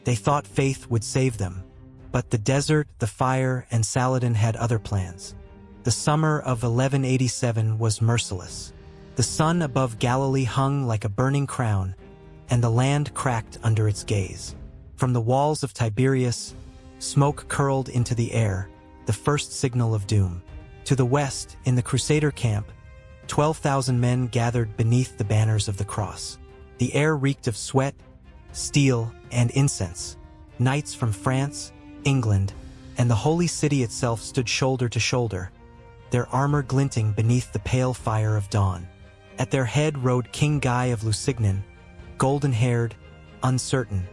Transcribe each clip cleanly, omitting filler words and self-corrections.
They thought faith would save them. But the desert, the fire, and Saladin had other plans. The summer of 1187 was merciless. The sun above Galilee hung like a burning crown, and the land cracked under its gaze. From the walls of Tiberias, smoke curled into the air, the first signal of doom. To the west, in the Crusader camp, 12,000 men gathered beneath the banners of the cross. The air reeked of sweat, steel, and incense. Knights from France, England, and the holy city itself stood shoulder to shoulder, their armor glinting beneath the pale fire of dawn. At their head rode King Guy of Lusignan, golden-haired, uncertain,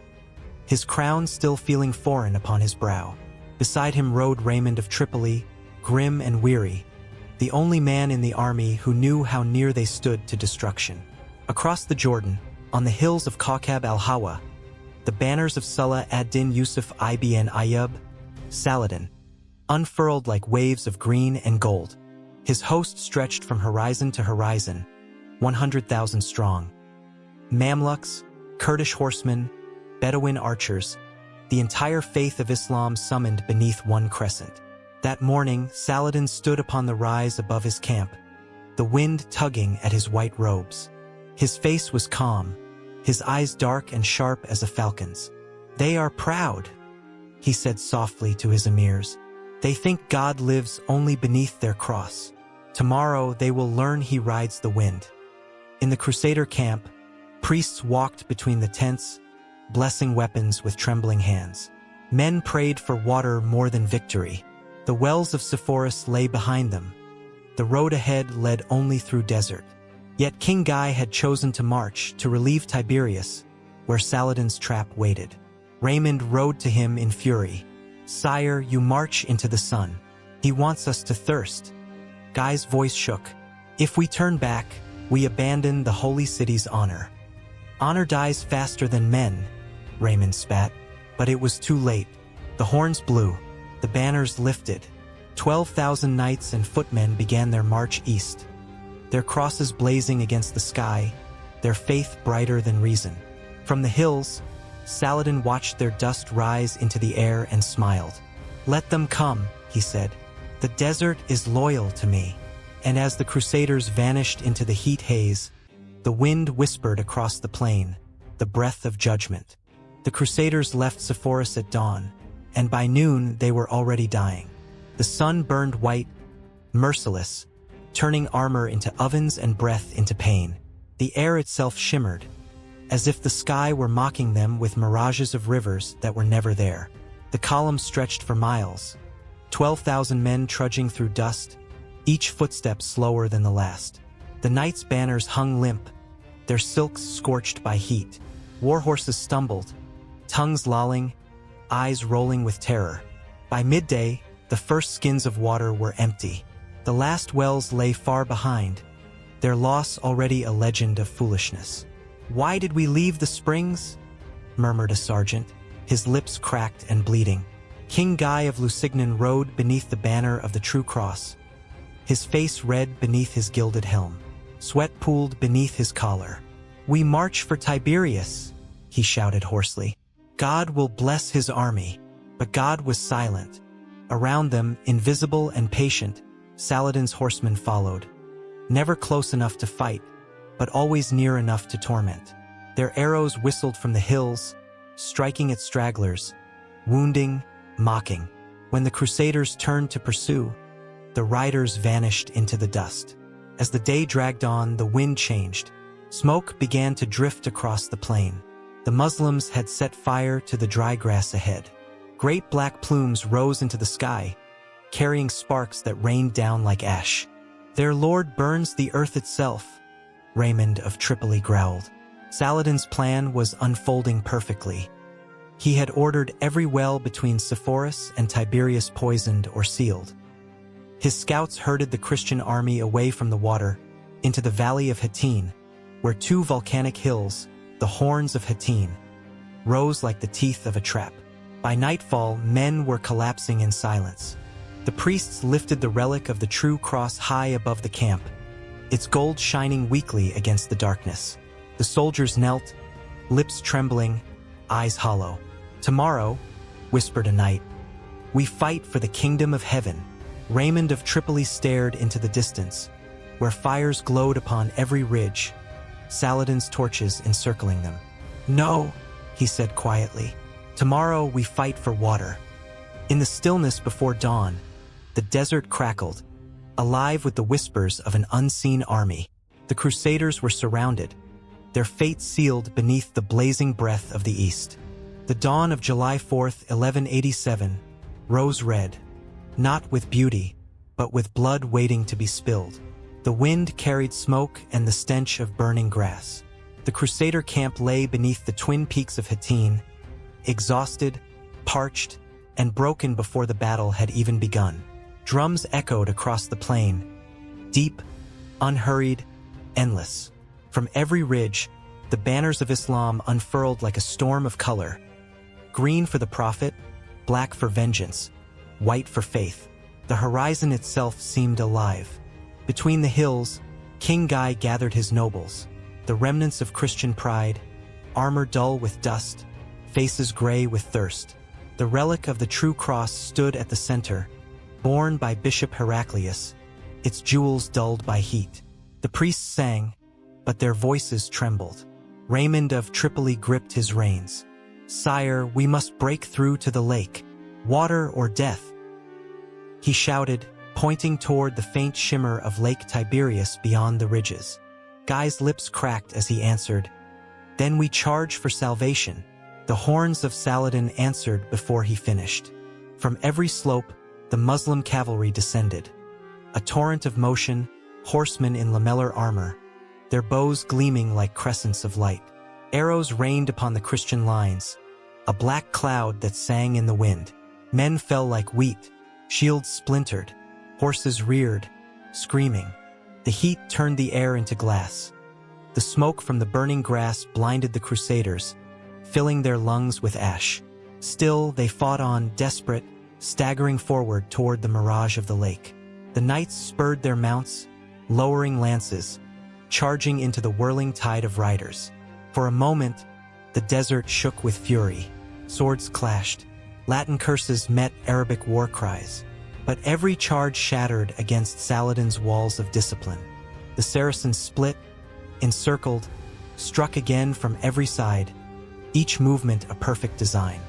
his crown still feeling foreign upon his brow. Beside him rode Raymond of Tripoli, grim and weary, the only man in the army who knew how near they stood to destruction. Across the Jordan, on the hills of Kawkab al-Hawa, the banners of Salah ad-Din Yusuf ibn Ayyub, Saladin, unfurled like waves of green and gold. His host stretched from horizon to horizon, 100,000 strong. Mamluks, Kurdish horsemen, Bedouin archers, the entire faith of Islam summoned beneath one crescent. That morning, Saladin stood upon the rise above his camp, the wind tugging at his white robes. His face was calm, his eyes dark and sharp as a falcon's. "They are proud," he said softly to his emirs. "They think God lives only beneath their cross. Tomorrow they will learn he rides the wind." In the Crusader camp, priests walked between the tents, blessing weapons with trembling hands. Men prayed for water more than victory. The wells of Sepphoris lay behind them. The road ahead led only through desert. Yet King Guy had chosen to march to relieve Tiberias, where Saladin's trap waited. Raymond rode to him in fury. "Sire, you march into the sun. He wants us to thirst." Guy's voice shook. "If we turn back, we abandon the holy city's honor." "Honor dies faster than men," Raymond spat. But it was too late. The horns blew. The banners lifted. 12,000 knights and footmen began their march east, their crosses blazing against the sky, their faith brighter than reason. From the hills, Saladin watched their dust rise into the air and smiled. "Let them come," he said. "The desert is loyal to me." And as the Crusaders vanished into the heat haze, the wind whispered across the plain, the breath of judgment. The Crusaders left Sepphoris at dawn, and by noon they were already dying. The sun burned white, merciless, turning armor into ovens and breath into pain. The air itself shimmered, as if the sky were mocking them with mirages of rivers that were never there. The columns stretched for miles, 12,000 men trudging through dust, each footstep slower than the last. The knights' banners hung limp, their silks scorched by heat. War horses stumbled, tongues lolling, eyes rolling with terror. By midday, the first skins of water were empty. The last wells lay far behind, their loss already a legend of foolishness. "Why did we leave the springs?" murmured a sergeant, his lips cracked and bleeding. King Guy of Lusignan rode beneath the banner of the true cross, his face red beneath his gilded helm. Sweat pooled beneath his collar. "We march for Tiberias," he shouted hoarsely. "God will bless his army." But God was silent. Around them, invisible and patient, Saladin's horsemen followed, never close enough to fight, but always near enough to torment. Their arrows whistled from the hills, striking at stragglers, wounding, mocking. When the Crusaders turned to pursue, the riders vanished into the dust. As the day dragged on, the wind changed. Smoke began to drift across the plain. The Muslims had set fire to the dry grass ahead. Great black plumes rose into the sky, carrying sparks that rained down like ash. "Their lord burns the earth itself," Raymond of Tripoli growled. Saladin's plan was unfolding perfectly. He had ordered every well between Sepphoris and Tiberias poisoned or sealed. His scouts herded the Christian army away from the water, into the valley of Hattin, where two volcanic hills, the horns of Hattin, rose like the teeth of a trap. By nightfall, men were collapsing in silence. The priests lifted the relic of the true cross high above the camp, its gold shining weakly against the darkness. The soldiers knelt, lips trembling, eyes hollow. "Tomorrow," whispered a knight, "we fight for the kingdom of heaven." Raymond of Tripoli stared into the distance, where fires glowed upon every ridge, Saladin's torches encircling them. "No," he said quietly. "Tomorrow we fight for water." In the stillness before dawn, the desert crackled, alive with the whispers of an unseen army. The Crusaders were surrounded, their fate sealed beneath the blazing breath of the east. The dawn of July 4th, 1187, rose red, not with beauty, but with blood waiting to be spilled. The wind carried smoke and the stench of burning grass. The Crusader camp lay beneath the twin peaks of Hattin, exhausted, parched, and broken before the battle had even begun. Drums echoed across the plain, deep, unhurried, endless. From every ridge, the banners of Islam unfurled like a storm of color. Green for the Prophet, black for vengeance, white for faith. The horizon itself seemed alive. Between the hills, King Guy gathered his nobles, the remnants of Christian pride, armor dull with dust, faces gray with thirst. The relic of the true cross stood at the center, borne by Bishop Heraclius, its jewels dulled by heat. The priests sang, but their voices trembled. Raymond of Tripoli gripped his reins. "Sire, we must break through to the lake. Water or death," he shouted, pointing toward the faint shimmer of Lake Tiberias beyond the ridges. Guy's lips cracked as he answered, "Then we charge for salvation." The horns of Saladin answered before he finished. From every slope, the Muslim cavalry descended. A torrent of motion, horsemen in lamellar armor, their bows gleaming like crescents of light. Arrows rained upon the Christian lines, a black cloud that sang in the wind. Men fell like wheat, shields splintered, horses reared, screaming. The heat turned the air into glass. The smoke from the burning grass blinded the Crusaders, filling their lungs with ash. Still, they fought on, desperate, staggering forward toward the mirage of the lake. The knights spurred their mounts, lowering lances, charging into the whirling tide of riders. For a moment, the desert shook with fury. Swords clashed. Latin curses met Arabic war cries. But every charge shattered against Saladin's walls of discipline. The Saracens split, encircled, struck again from every side, each movement a perfect design.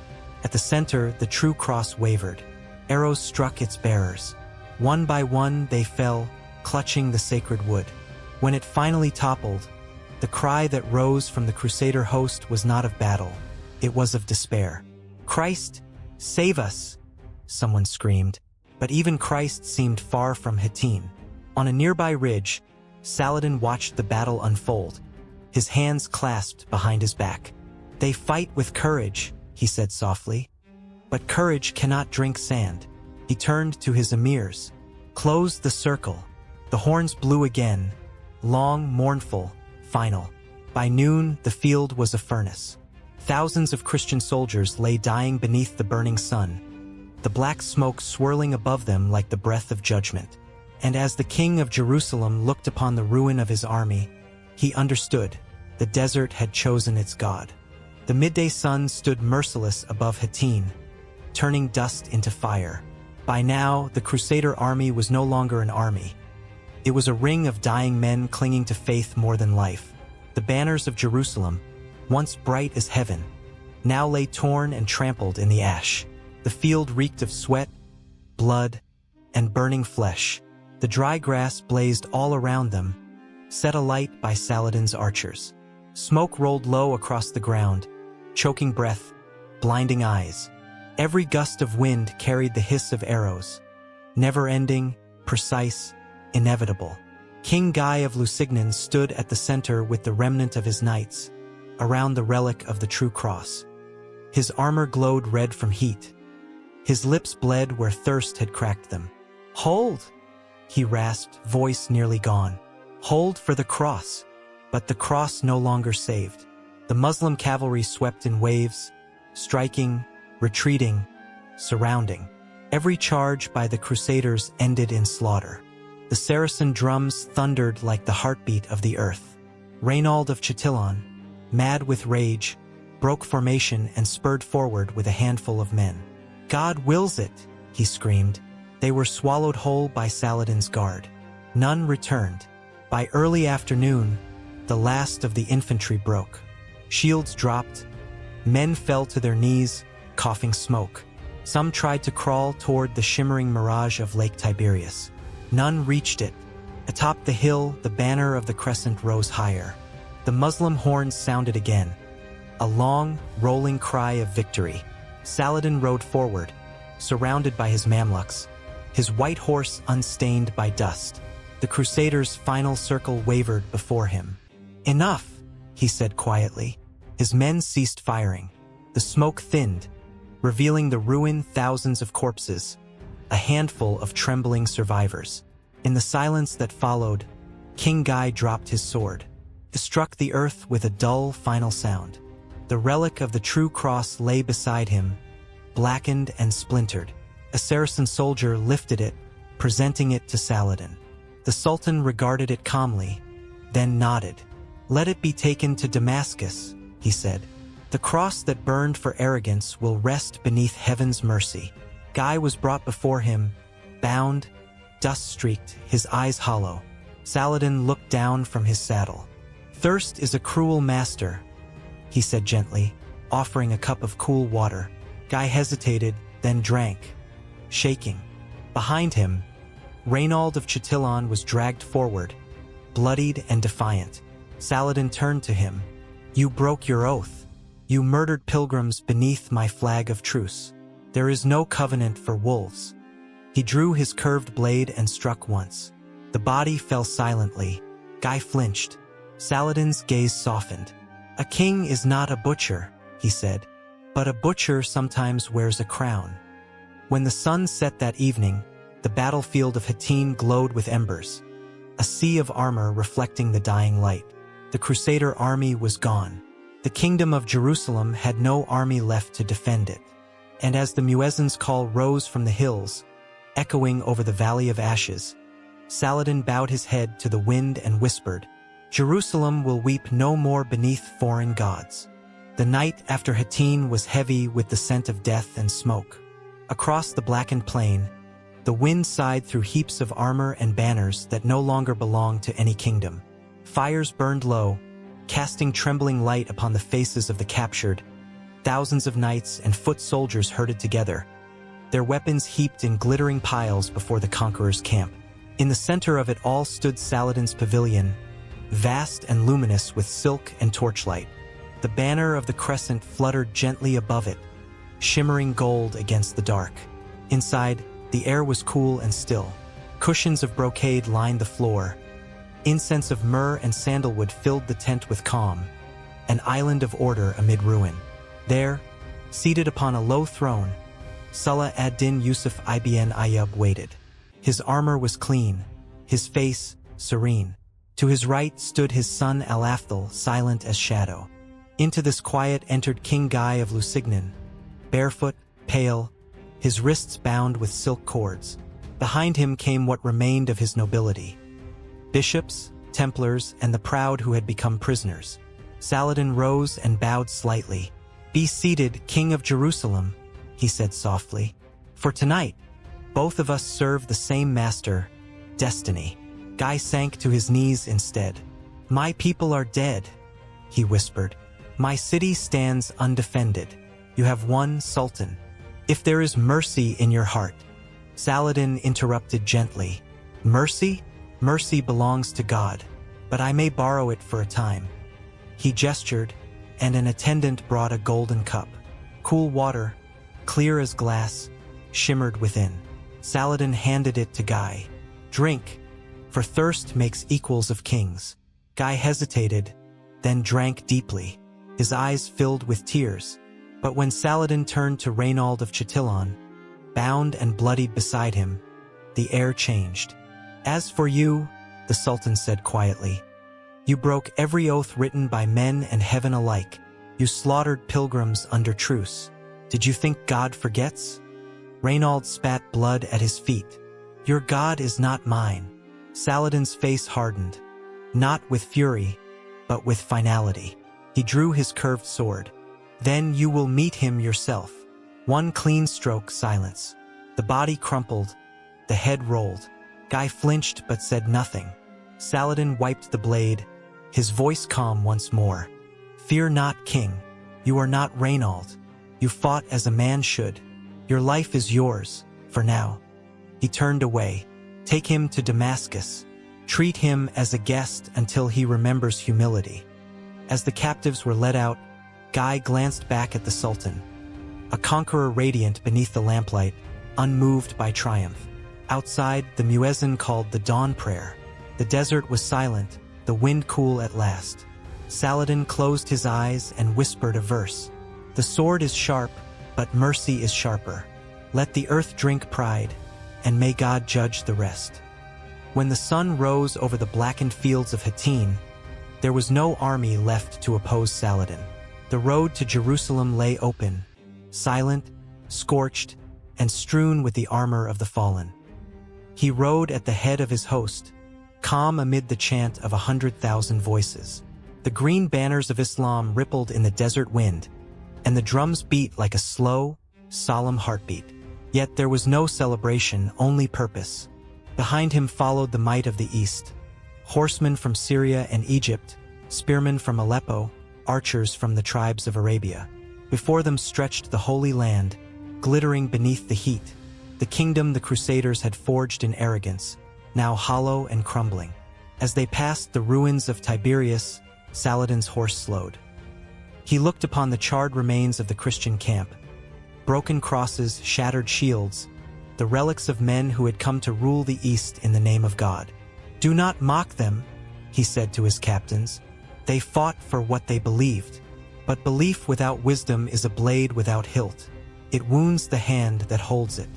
At the center, the true cross wavered. Arrows struck its bearers. One by one, they fell, clutching the sacred wood. When it finally toppled, the cry that rose from the Crusader host was not of battle, it was of despair. "Christ, save us!" someone screamed. But even Christ seemed far from Hattin. On a nearby ridge, Saladin watched the battle unfold, his hands clasped behind his back. "They fight with courage," he said softly. "But courage cannot drink sand." He turned to his emirs. "Close the circle." The horns blew again, long, mournful, final. By noon, the field was a furnace. Thousands of Christian soldiers lay dying beneath the burning sun, the black smoke swirling above them like the breath of judgment. And as the king of Jerusalem looked upon the ruin of his army, he understood the desert had chosen its God. The midday sun stood merciless above Hattin, turning dust into fire. By now, the Crusader army was no longer an army. It was a ring of dying men clinging to faith more than life. The banners of Jerusalem, once bright as heaven, now lay torn and trampled in the ash. The field reeked of sweat, blood, and burning flesh. The dry grass blazed all around them, set alight by Saladin's archers. Smoke rolled low across the ground, choking breath, blinding eyes. Every gust of wind carried the hiss of arrows, never-ending, precise, inevitable. King Guy of Lusignan stood at the center with the remnant of his knights, around the relic of the true cross. His armor glowed red from heat. His lips bled where thirst had cracked them. "Hold!" he rasped, voice nearly gone. "Hold for the cross!" But the cross no longer saved. The Muslim cavalry swept in waves, striking, retreating, surrounding. Every charge by the Crusaders ended in slaughter. The Saracen drums thundered like the heartbeat of the earth. Reynald of Chatillon, mad with rage, broke formation and spurred forward with a handful of men. "God wills it," he screamed. They were swallowed whole by Saladin's guard. None returned. By early afternoon, the last of the infantry broke. Shields dropped. Men fell to their knees, coughing smoke. Some tried to crawl toward the shimmering mirage of Lake Tiberias. None reached it. Atop the hill, the banner of the Crescent rose higher. The Muslim horns sounded again. A long, rolling cry of victory. Saladin rode forward, surrounded by his Mamluks, his white horse unstained by dust. The Crusaders' final circle wavered before him. "Enough," he said quietly. His men ceased firing. The smoke thinned, revealing the ruined thousands of corpses, a handful of trembling survivors. In the silence that followed, King Guy dropped his sword. It struck the earth with a dull, final sound. The relic of the true cross lay beside him, blackened and splintered. A Saracen soldier lifted it, presenting it to Saladin. The Sultan regarded it calmly, then nodded. "Let it be taken to Damascus," he said. "The cross that burned for arrogance will rest beneath heaven's mercy." Guy was brought before him, bound, dust-streaked, his eyes hollow. Saladin looked down from his saddle. "Thirst is a cruel master," he said gently, offering a cup of cool water. Guy hesitated, then drank, shaking. Behind him, Reynald of Chatillon was dragged forward, bloodied and defiant. Saladin turned to him. "You broke your oath. You murdered pilgrims beneath my flag of truce. There is no covenant for wolves." He drew his curved blade and struck once. The body fell silently. Guy flinched. Saladin's gaze softened. "A king is not a butcher," he said, "but a butcher sometimes wears a crown." When the sun set that evening, the battlefield of Hattin glowed with embers, a sea of armor reflecting the dying light. The Crusader army was gone. The kingdom of Jerusalem had no army left to defend it. And as the muezzin's call rose from the hills, echoing over the valley of ashes, Saladin bowed his head to the wind and whispered, "Jerusalem will weep no more beneath foreign gods." The night after Hattin was heavy with the scent of death and smoke. Across the blackened plain, the wind sighed through heaps of armor and banners that no longer belonged to any kingdom. Fires burned low, casting trembling light upon the faces of the captured. Thousands of knights and foot soldiers herded together, their weapons heaped in glittering piles before the conqueror's camp. In the center of it all stood Saladin's pavilion, vast and luminous with silk and torchlight. The banner of the Crescent fluttered gently above it, shimmering gold against the dark. Inside, the air was cool and still. Cushions of brocade lined the floor. Incense of myrrh and sandalwood filled the tent with calm, an island of order amid ruin. There, seated upon a low throne, Salah ad-Din Yusuf ibn Ayyub waited. His armor was clean, his face serene. To his right stood his son Al-Afdal, silent as shadow. Into this quiet entered King Guy of Lusignan, barefoot, pale, his wrists bound with silk cords. Behind him came what remained of his nobility. Bishops, Templars, and the proud who had become prisoners. Saladin rose and bowed slightly. "Be seated, King of Jerusalem," he said softly. "For tonight, both of us serve the same master, destiny." Guy sank to his knees instead. "My people are dead," he whispered. "My city stands undefended. You have one sultan. If there is mercy in your heart." Saladin interrupted gently. "Mercy? Mercy belongs to God, but I may borrow it for a time." He gestured, and an attendant brought a golden cup. Cool water, clear as glass, shimmered within. Saladin handed it to Guy. "Drink, for thirst makes equals of kings." Guy hesitated, then drank deeply. His eyes filled with tears. But when Saladin turned to Reynald of Chatillon, bound and bloodied beside him, the air changed. "As for you," the Sultan said quietly, "you broke every oath written by men and heaven alike. You slaughtered pilgrims under truce. Did you think God forgets?" Reynald spat blood at his feet. "Your God is not mine." Saladin's face hardened, not with fury, but with finality. He drew his curved sword. Then you will meet him yourself. One clean stroke, silence. The body crumpled, the head rolled. Guy flinched but said nothing. Saladin wiped the blade, his voice calm once more. Fear not, king. You are not Reynald. You fought as a man should. Your life is yours, for now. He turned away. Take him to Damascus. Treat him as a guest until he remembers humility. As the captives were led out, Guy glanced back at the Sultan. A conqueror radiant beneath the lamplight, unmoved by triumph. Outside, the muezzin called the dawn prayer. The desert was silent, the wind cool at last. Saladin closed his eyes and whispered a verse. The sword is sharp, but mercy is sharper. Let the earth drink pride, and may God judge the rest. When the sun rose over the blackened fields of Hattin, there was no army left to oppose Saladin. The road to Jerusalem lay open, silent, scorched, and strewn with the armor of the fallen. He rode at the head of his host, calm amid the chant of 100,000 voices. The green banners of Islam rippled in the desert wind, and the drums beat like a slow, solemn heartbeat. Yet there was no celebration, only purpose. Behind him followed the might of the East, horsemen from Syria and Egypt, spearmen from Aleppo, archers from the tribes of Arabia. Before them stretched the Holy Land, glittering beneath the heat, the kingdom the Crusaders had forged in arrogance, now hollow and crumbling. As they passed the ruins of Tiberias, Saladin's horse slowed. He looked upon the charred remains of the Christian camp, broken crosses, shattered shields, the relics of men who had come to rule the East in the name of God. "Do not mock them," he said to his captains. "They fought for what they believed. But belief without wisdom is a blade without hilt. It wounds the hand that holds it."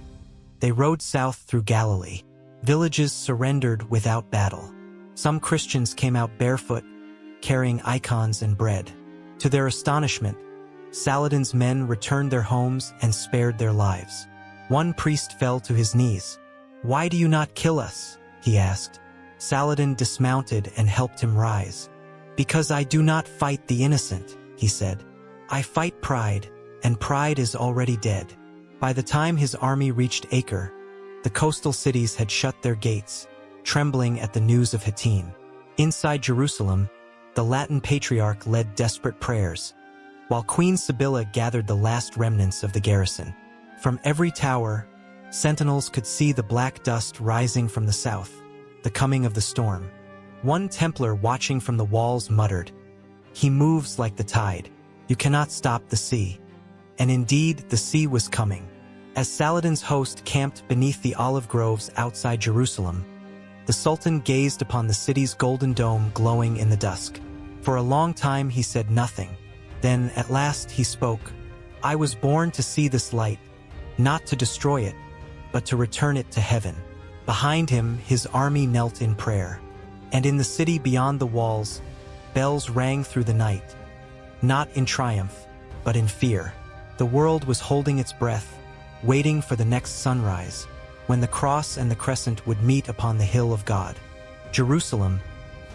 They rode south through Galilee. Villages surrendered without battle. Some Christians came out barefoot, carrying icons and bread. To their astonishment, Saladin's men returned their homes and spared their lives. One priest fell to his knees. "Why do you not kill us?" he asked. Saladin dismounted and helped him rise. "Because I do not fight the innocent," he said. "I fight pride, and pride is already dead." By the time his army reached Acre, the coastal cities had shut their gates, trembling at the news of Hattin. Inside Jerusalem, the Latin patriarch led desperate prayers, while Queen Sibylla gathered the last remnants of the garrison. From every tower, sentinels could see the black dust rising from the south, the coming of the storm. One Templar watching from the walls muttered, "He moves like the tide. You cannot stop the sea." And indeed, the sea was coming. As Saladin's host camped beneath the olive groves outside Jerusalem, the Sultan gazed upon the city's golden dome glowing in the dusk. For a long time he said nothing. Then, at last, he spoke. "I was born to see this light, not to destroy it, but to return it to heaven." Behind him, his army knelt in prayer. And in the city beyond the walls, bells rang through the night, not in triumph, but in fear. The world was holding its breath, waiting for the next sunrise, when the cross and the crescent would meet upon the hill of God. Jerusalem,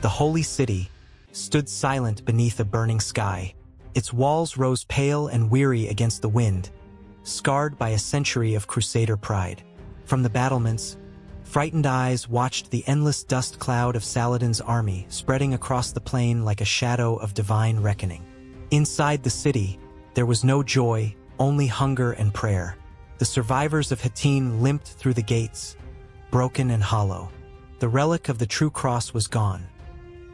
the holy city, stood silent beneath a burning sky. Its walls rose pale and weary against the wind, scarred by a century of Crusader pride. From the battlements, frightened eyes watched the endless dust cloud of Saladin's army spreading across the plain like a shadow of divine reckoning. Inside the city, there was no joy, only hunger and prayer. The survivors of Hattin limped through the gates, broken and hollow. The relic of the true cross was gone.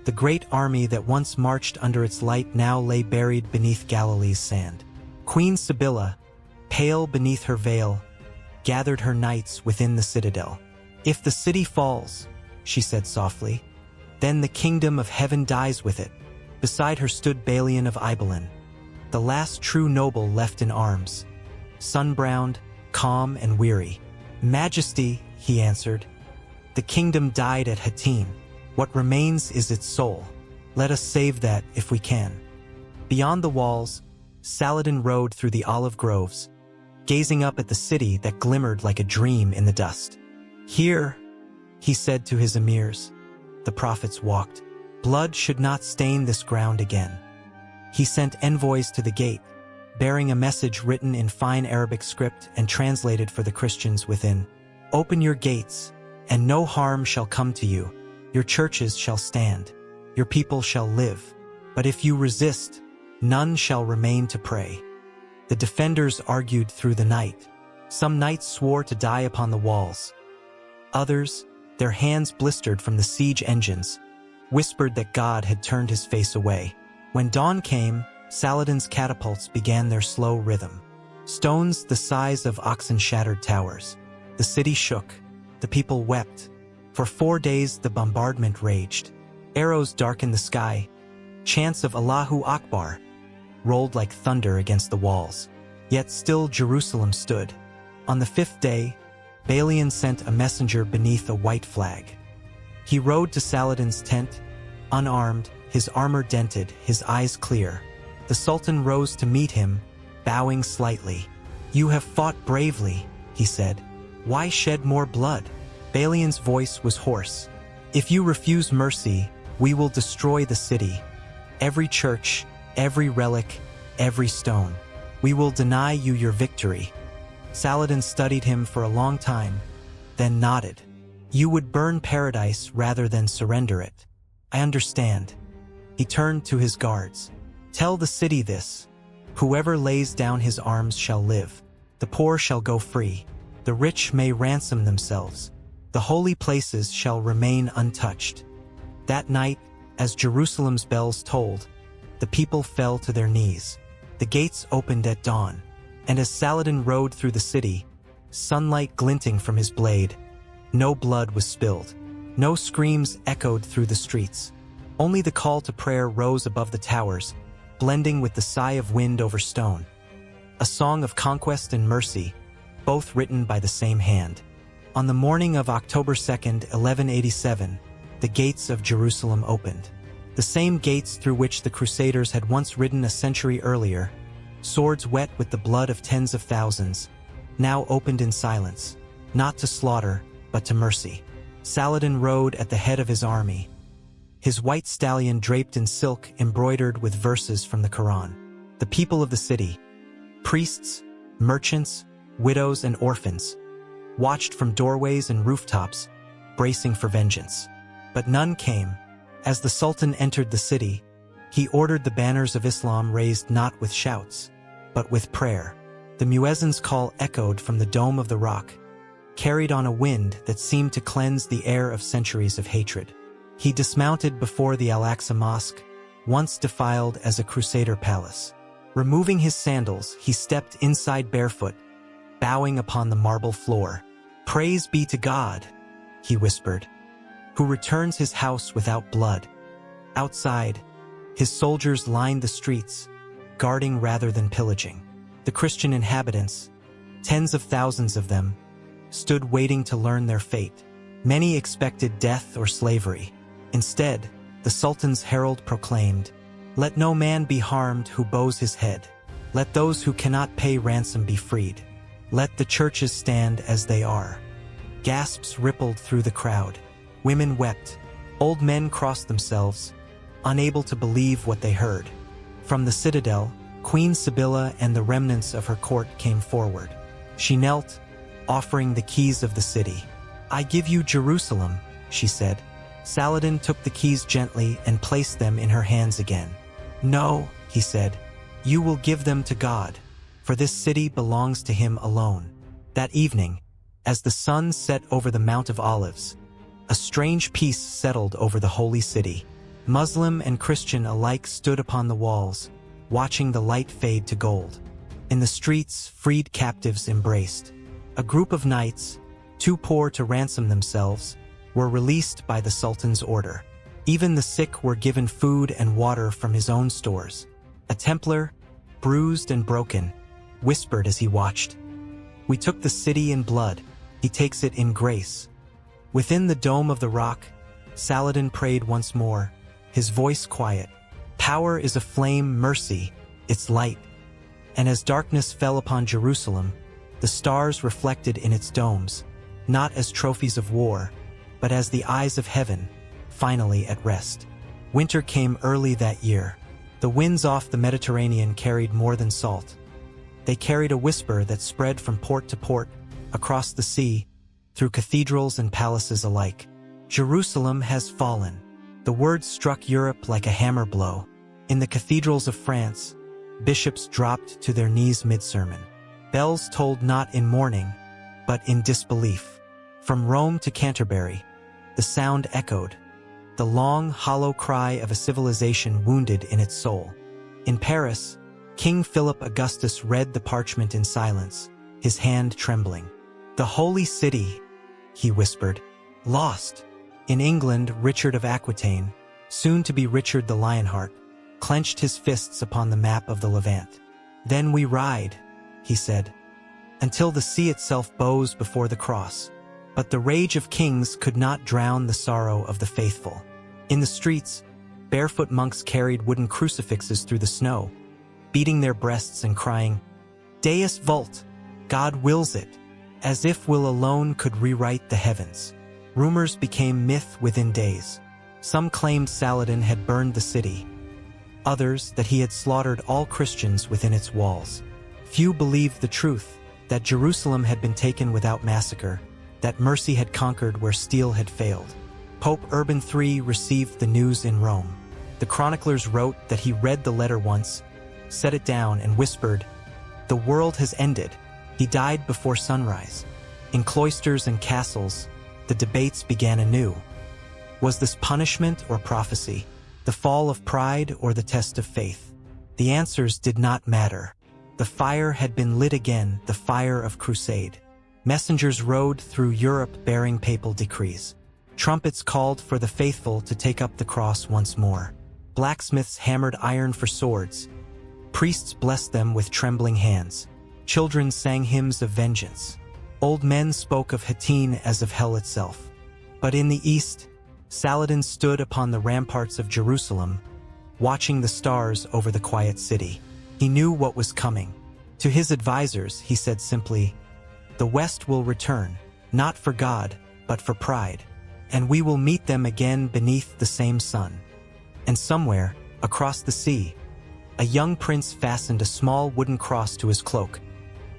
The great army that once marched under its light now lay buried beneath Galilee's sand. Queen Sibylla, pale beneath her veil, gathered her knights within the citadel. "If the city falls," she said softly, "then the kingdom of heaven dies with it." Beside her stood Balian of Ibelin, the last true noble left in arms, sun-browned, calm and weary. "Majesty," he answered, "the kingdom died at Hattin. What remains is its soul. Let us save that if we can." Beyond the walls, Saladin rode through the olive groves, gazing up at the city that glimmered like a dream in the dust. "Here," he said to his emirs, the prophets walked. "Blood should not stain this ground again." He sent envoys to the gate, bearing a message written in fine Arabic script and translated for the Christians within. Open your gates, and no harm shall come to you. Your churches shall stand. Your people shall live. But if you resist, none shall remain to pray. The defenders argued through the night. Some knights swore to die upon the walls. Others, their hands blistered from the siege engines, whispered that God had turned his face away. When dawn came, Saladin's catapults began their slow rhythm. Stones the size of oxen-shattered towers. The city shook. The people wept. For 4 days the bombardment raged. Arrows darkened the sky. Chants of Allahu Akbar rolled like thunder against the walls. Yet still Jerusalem stood. On the 5th day, Balian sent a messenger beneath a white flag. He rode to Saladin's tent, unarmed, his armor dented, his eyes clear. The Sultan rose to meet him, bowing slightly. "You have fought bravely," he said. "Why shed more blood?" Balian's voice was hoarse. "If you refuse mercy, we will destroy the city. Every church, every relic, every stone. We will deny you your victory." Saladin studied him for a long time, then nodded. "You would burn paradise rather than surrender it. I understand." He turned to his guards. "Tell the city this. Whoever lays down his arms shall live. The poor shall go free. The rich may ransom themselves. The holy places shall remain untouched." That night, as Jerusalem's bells tolled, the people fell to their knees. The gates opened at dawn, and as Saladin rode through the city, sunlight glinting from his blade, no blood was spilled. No screams echoed through the streets. Only the call to prayer rose above the towers, blending with the sigh of wind over stone. A song of conquest and mercy, both written by the same hand. On the morning of October 2nd, 1187, the gates of Jerusalem opened. The same gates through which the Crusaders had once ridden a century earlier, swords wet with the blood of tens of thousands, now opened in silence, not to slaughter, but to mercy. Saladin rode at the head of his army, his white stallion draped in silk embroidered with verses from the Quran. The people of the city, priests, merchants, widows, and orphans, watched from doorways and rooftops, bracing for vengeance. But none came. As the Sultan entered the city, he ordered the banners of Islam raised not with shouts, but with prayer. The muezzin's call echoed from the dome of the rock, carried on a wind that seemed to cleanse the air of centuries of hatred. He dismounted before the Al-Aqsa Mosque, once defiled as a Crusader palace. Removing his sandals, he stepped inside barefoot, bowing upon the marble floor. "Praise be to God," he whispered, "who returns his house without blood." Outside, his soldiers lined the streets, guarding rather than pillaging. The Christian inhabitants, tens of thousands of them, stood waiting to learn their fate. Many expected death or slavery. Instead, the Sultan's herald proclaimed, "Let no man be harmed who bows his head. Let those who cannot pay ransom be freed. Let the churches stand as they are." Gasps rippled through the crowd. Women wept. Old men crossed themselves, unable to believe what they heard. From the citadel, Queen Sibylla and the remnants of her court came forward. She knelt, offering the keys of the city. "I give you Jerusalem," she said. Saladin took the keys gently and placed them in her hands again. "No," he said, "you will give them to God, for this city belongs to him alone." That evening, as the sun set over the Mount of Olives, a strange peace settled over the holy city. Muslim and Christian alike stood upon the walls, watching the light fade to gold. In the streets, freed captives embraced. A group of knights, too poor to ransom themselves, were released by the Sultan's order. Even the sick were given food and water from his own stores. A Templar, bruised and broken, whispered as he watched, "We took the city in blood, he takes it in grace." Within the dome of the rock, Saladin prayed once more, his voice quiet. "Power is a flame, mercy, its light." And as darkness fell upon Jerusalem, the stars reflected in its domes, not as trophies of war, but as the eyes of heaven, finally at rest. Winter came early that year. The winds off the Mediterranean carried more than salt. They carried a whisper that spread from port to port, across the sea, through cathedrals and palaces alike. Jerusalem has fallen. The words struck Europe like a hammer blow. In the cathedrals of France, bishops dropped to their knees mid-sermon. Bells tolled not in mourning, but in disbelief. From Rome to Canterbury, the sound echoed, the long, hollow cry of a civilization wounded in its soul. In Paris, King Philip Augustus read the parchment in silence, his hand trembling. "The holy city," he whispered, "lost." In England, Richard of Aquitaine, soon to be Richard the Lionheart, clenched his fists upon the map of the Levant. "Then we ride," he said, "until the sea itself bows before the cross." But the rage of kings could not drown the sorrow of the faithful. In the streets, barefoot monks carried wooden crucifixes through the snow, beating their breasts and crying, "Deus vult, God wills it," as if will alone could rewrite the heavens. Rumors became myth within days. Some claimed Saladin had burned the city, others that he had slaughtered all Christians within its walls. Few believed the truth, that Jerusalem had been taken without massacre, that mercy had conquered where steel had failed. Pope Urban III received the news in Rome. The chroniclers wrote that he read the letter once, set it down, and whispered, "The world has ended." He died before sunrise. In cloisters and castles, the debates began anew. Was this punishment or prophecy? The fall of pride or the test of faith? The answers did not matter. The fire had been lit again, the fire of crusade. Messengers rode through Europe bearing papal decrees. Trumpets called for the faithful to take up the cross once more. Blacksmiths hammered iron for swords. Priests blessed them with trembling hands. Children sang hymns of vengeance. Old men spoke of Hattin as of hell itself. But in the east, Saladin stood upon the ramparts of Jerusalem, watching the stars over the quiet city. He knew what was coming. To his advisors, he said simply, "The West will return, not for God, but for pride. And we will meet them again beneath the same sun." And somewhere, across the sea, a young prince fastened a small wooden cross to his cloak,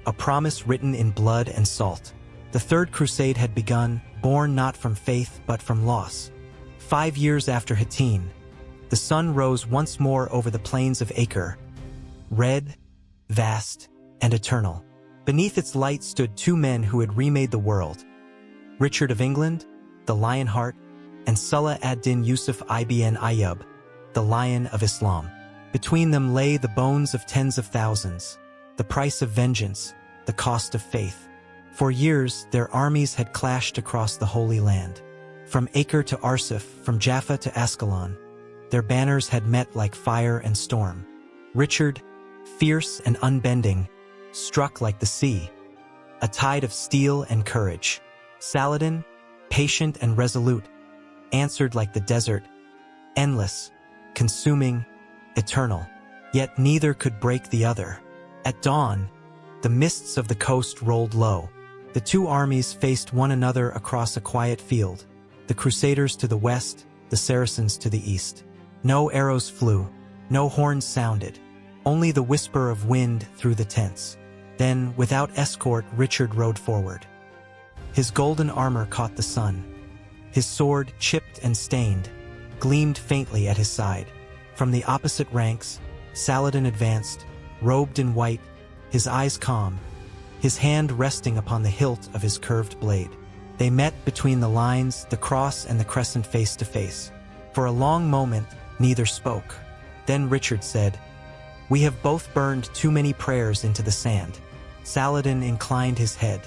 a promise written in blood and salt. The Third Crusade had begun, born not from faith but from loss. 5 years after Hattin, the sun rose once more over the plains of Acre, red, vast, and eternal. Beneath its light stood two men who had remade the world, Richard of England, the Lionheart, and Salah ad-Din Yusuf ibn Ayyub, the Lion of Islam. Between them lay the bones of tens of thousands, the price of vengeance, the cost of faith. For years, their armies had clashed across the Holy Land. From Acre to Arsuf, from Jaffa to Ascalon, their banners had met like fire and storm. Richard, fierce and unbending, struck like the sea, a tide of steel and courage. Saladin, patient and resolute, answered like the desert, endless, consuming, eternal. Yet neither could break the other. At dawn, the mists of the coast rolled low. The two armies faced one another across a quiet field, the Crusaders to the west, the Saracens to the east. No arrows flew, no horns sounded, only the whisper of wind through the tents. Then, without escort, Richard rode forward. His golden armor caught the sun. His sword, chipped and stained, gleamed faintly at his side. From the opposite ranks, Saladin advanced, robed in white, his eyes calm, his hand resting upon the hilt of his curved blade. They met between the lines, the cross and the crescent face to face. For a long moment, neither spoke. Then Richard said, "We have both burned too many prayers into the sand." Saladin inclined his head.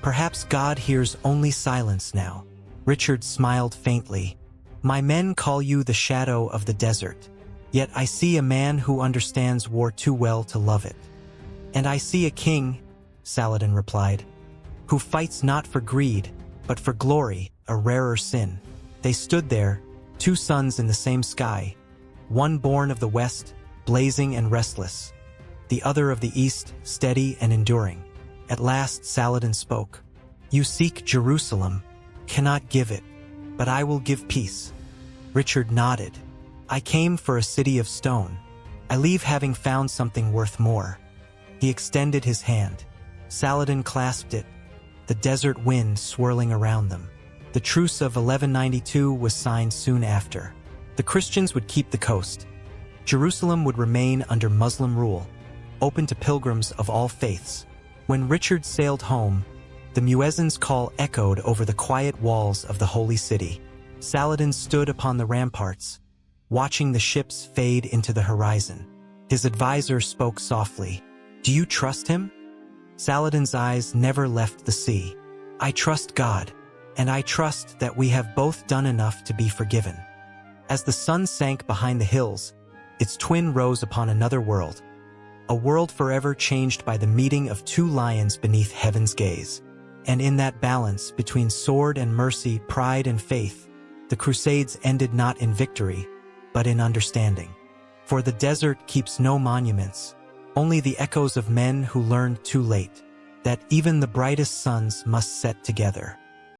"Perhaps God hears only silence now." Richard smiled faintly. "My men call you the shadow of the desert. Yet I see a man who understands war too well to love it." "And I see a king," Saladin replied, "who fights not for greed, but for glory, a rarer sin." They stood there, two suns in the same sky, one born of the west, blazing and restless, the other of the east, steady and enduring. At last Saladin spoke. "You seek Jerusalem, cannot give it, but I will give peace." Richard nodded. "I came for a city of stone. I leave having found something worth more." He extended his hand. Saladin clasped it, the desert wind swirling around them. The truce of 1192 was signed soon after. The Christians would keep the coast. Jerusalem would remain under Muslim rule, open to pilgrims of all faiths. When Richard sailed home, the muezzin's call echoed over the quiet walls of the holy city. Saladin stood upon the ramparts, watching the ships fade into the horizon. His advisor spoke softly. "Do you trust him?" Saladin's eyes never left the sea. "I trust God, and I trust that we have both done enough to be forgiven." As the sun sank behind the hills, its twin rose upon another world, a world forever changed by the meeting of two lions beneath heaven's gaze. And in that balance between sword and mercy, pride and faith, the Crusades ended not in victory, but in understanding. For the desert keeps no monuments, only the echoes of men who learned too late that even the brightest suns must set together.